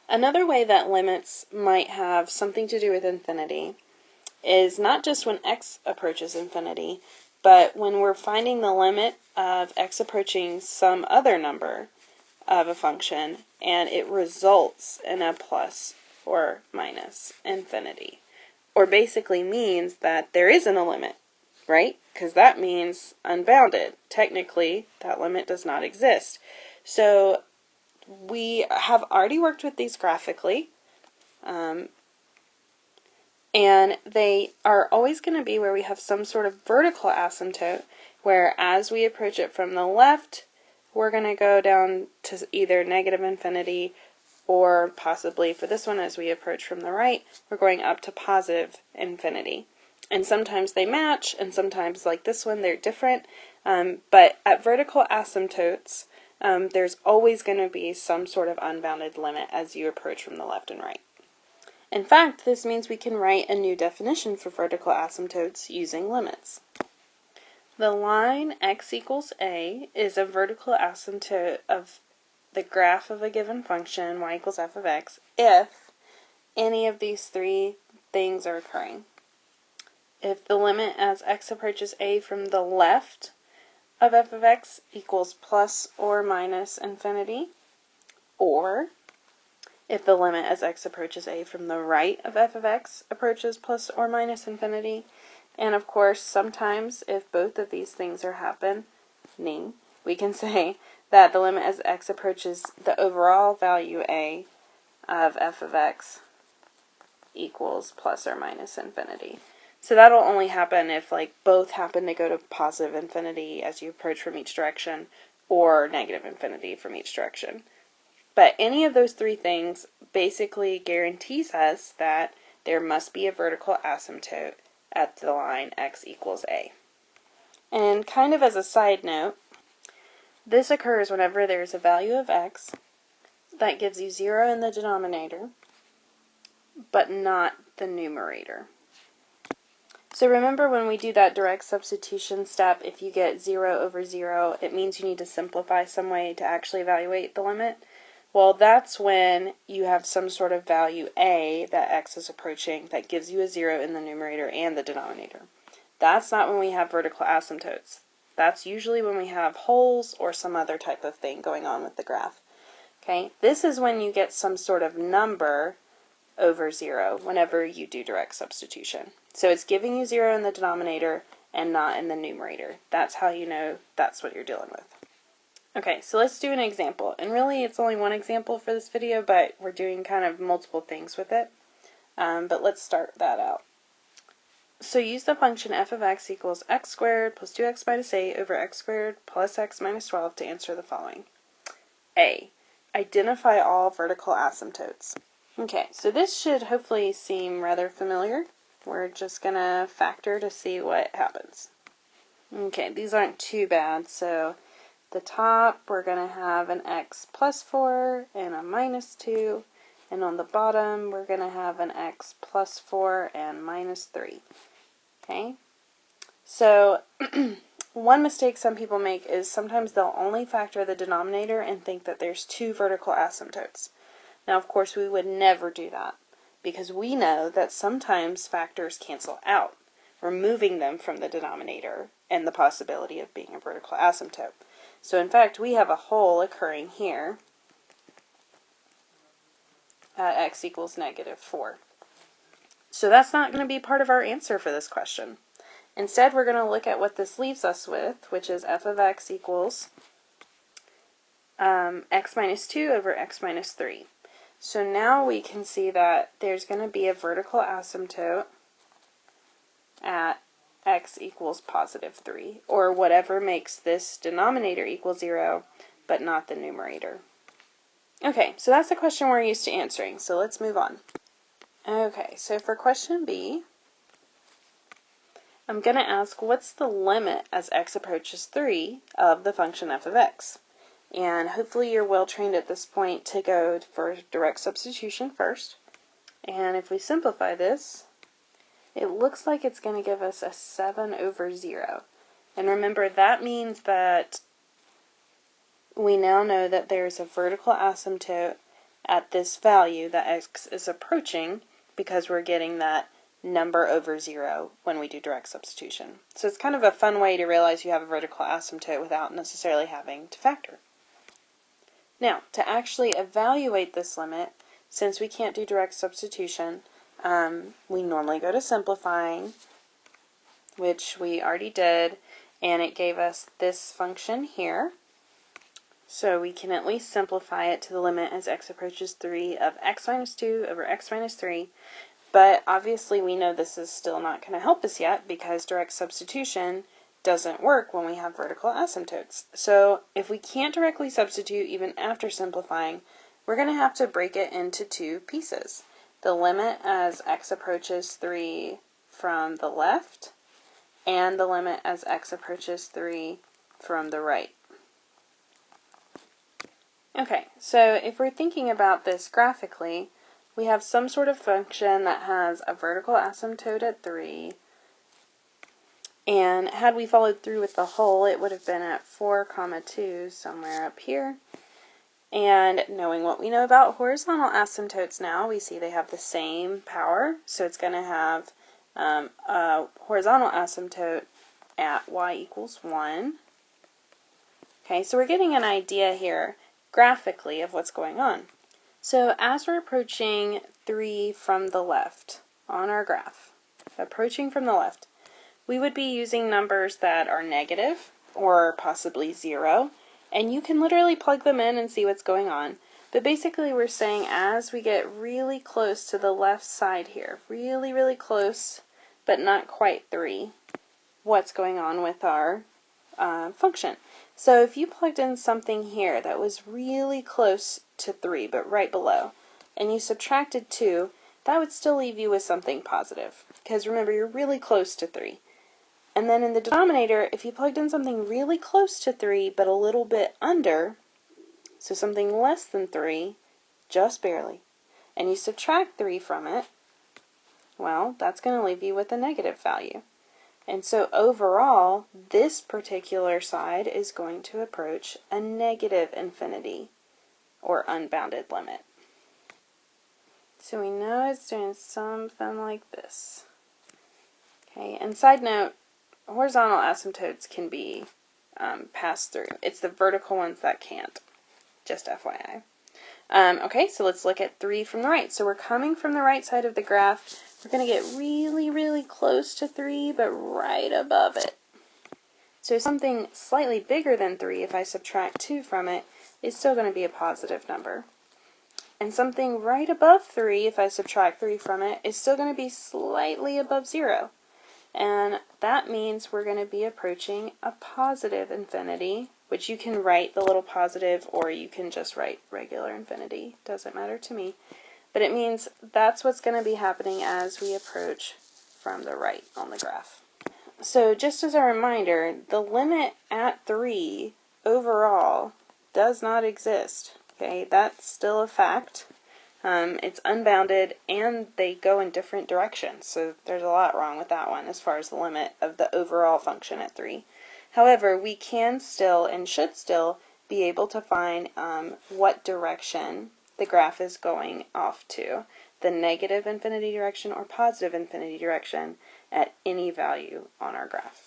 Another way that limits might have something to do with infinity is not just when x approaches infinity, but when we're finding the limit of x approaching some other number of a function and it results in a plus or minus infinity. Or basically means that there isn't a limit, right? Because that means unbounded. Technically, that limit does not exist. So we have already worked with these graphically, and they are always going to be where we have some sort of vertical asymptote, where as we approach it from the left, we're going to go down to either negative infinity, or possibly for this one, as we approach from the right, we're going up to positive infinity. And sometimes they match, and sometimes, like this one, they're different. But at vertical asymptotes, there's always going to be some sort of unbounded limit as you approach from the left and right. In fact, this means we can write a new definition for vertical asymptotes using limits. The line x equals a is a vertical asymptote of the graph of a given function, y equals f of x, if any of these three things are occurring. If the limit as x approaches a from the left of f of x equals plus or minus infinity, or if the limit as x approaches a from the right of f of x approaches plus or minus infinity, and of course sometimes if both of these things are happening, we can say that the limit as x approaches the overall value a of f of x equals plus or minus infinity. So that'll only happen if both happen to go to positive infinity as you approach from each direction, or negative infinity from each direction. But any of those three things basically guarantees us that there must be a vertical asymptote at the line x equals a. And kind of as a side note, this occurs whenever there's a value of x that gives you 0 in the denominator, but not the numerator. So remember when we do that direct substitution step, if you get 0 over 0, it means you need to simplify some way to actually evaluate the limit. Well, that's when you have some sort of value a that x is approaching that gives you a 0 in the numerator and the denominator. That's not when we have vertical asymptotes. That's usually when we have holes or some other type of thing going on with the graph. Okay, this is when you get some sort of number over 0 whenever you do direct substitution. So it's giving you 0 in the denominator and not in the numerator. That's how you know that's what you're dealing with. Okay, so let's do an example. And really it's only one example for this video, but we're doing kind of multiple things with it. But let's start that out. So use the function f of x equals x squared plus 2x minus 8 over x squared plus x minus 12 to answer the following. A. Identify all vertical asymptotes. Okay, so this should hopefully seem rather familiar. We're just going to factor to see what happens. Okay, these aren't too bad. So the top, we're going to have an x plus 4 and a minus 2. And on the bottom, we're going to have an x plus 4 and minus 3. Okay? So one mistake some people make is sometimes they'll only factor the denominator and think that there's two vertical asymptotes. Now, of course, we would never do that because we know that sometimes factors cancel out, removing them from the denominator and the possibility of being a vertical asymptote. So, in fact, we have a hole occurring here at x equals negative 4. So that's not going to be part of our answer for this question. Instead, we're going to look at what this leaves us with, which is f of x equals x minus 2 over x minus 3. So now we can see that there's going to be a vertical asymptote at x equals positive 3, or whatever makes this denominator equal 0, but not the numerator. Okay, so that's the question we're used to answering, so let's move on. Okay, so for question B, I'm going to ask what's the limit as x approaches 3 of the function f of x? And hopefully you're well trained at this point to go for direct substitution first. And if we simplify this, it looks like it's going to give us a 7 over 0. And remember, that means that we now know that there's a vertical asymptote at this value that x is approaching because we're getting that number over 0 when we do direct substitution. So it's kind of a fun way to realize you have a vertical asymptote without necessarily having to factor. Now, to actually evaluate this limit, since we can't do direct substitution, we normally go to simplifying, which we already did, and it gave us this function here. So we can at least simplify it to the limit as x approaches 3 of x minus 2 over x minus 3. But obviously we know this is still not going to help us yet because direct substitution doesn't work when we have vertical asymptotes. So if we can't directly substitute even after simplifying, we're going to have to break it into two pieces. The limit as x approaches 3 from the left and the limit as x approaches 3 from the right. Okay, so if we're thinking about this graphically, we have some sort of function that has a vertical asymptote at 3, and had we followed through with the whole, it would have been at 4, 2, somewhere up here. And knowing what we know about horizontal asymptotes now, we see they have the same power, so it's going to have a horizontal asymptote at y equals 1. Okay, so we're getting an idea here graphically of what's going on. So as we're approaching 3 from the left on our graph, approaching from the left, we would be using numbers that are negative or possibly 0, and you can literally plug them in and see what's going on. But basically we're saying as we get really close to the left side here, really, really close, but not quite 3, what's going on with our function. So if you plugged in something here that was really close to 3, but right below, and you subtracted 2, that would still leave you with something positive. Because remember, you're really close to 3. And then in the denominator, if you plugged in something really close to 3, but a little bit under, so something less than 3, just barely, and you subtract 3 from it, well, that's going to leave you with a negative value. And so overall, this particular side is going to approach a negative infinity, or unbounded limit. So we know it's doing something like this. Okay, and side note, horizontal asymptotes can be passed through. It's the vertical ones that can't, just FYI. Okay, so let's look at 3 from the right. So we're coming from the right side of the graph. We're going to get really, really close to 3, but right above it. So something slightly bigger than 3, if I subtract 2 from it, is still going to be a positive number. And something right above 3, if I subtract 3 from it, is still going to be slightly above 0. And that means we're going to be approaching a positive infinity, which you can write the little positive, or you can just write regular infinity. Doesn't matter to me. But it means that's what's going to be happening as we approach from the right on the graph. So just as a reminder, the limit at 3 overall does not exist. Okay, that's still a fact. It's unbounded and they go in different directions. So there's a lot wrong with that one as far as the limit of the overall function at 3. However, we can still and should still be able to find what direction the graph is going off to, the negative infinity direction or positive infinity direction at any value on our graph.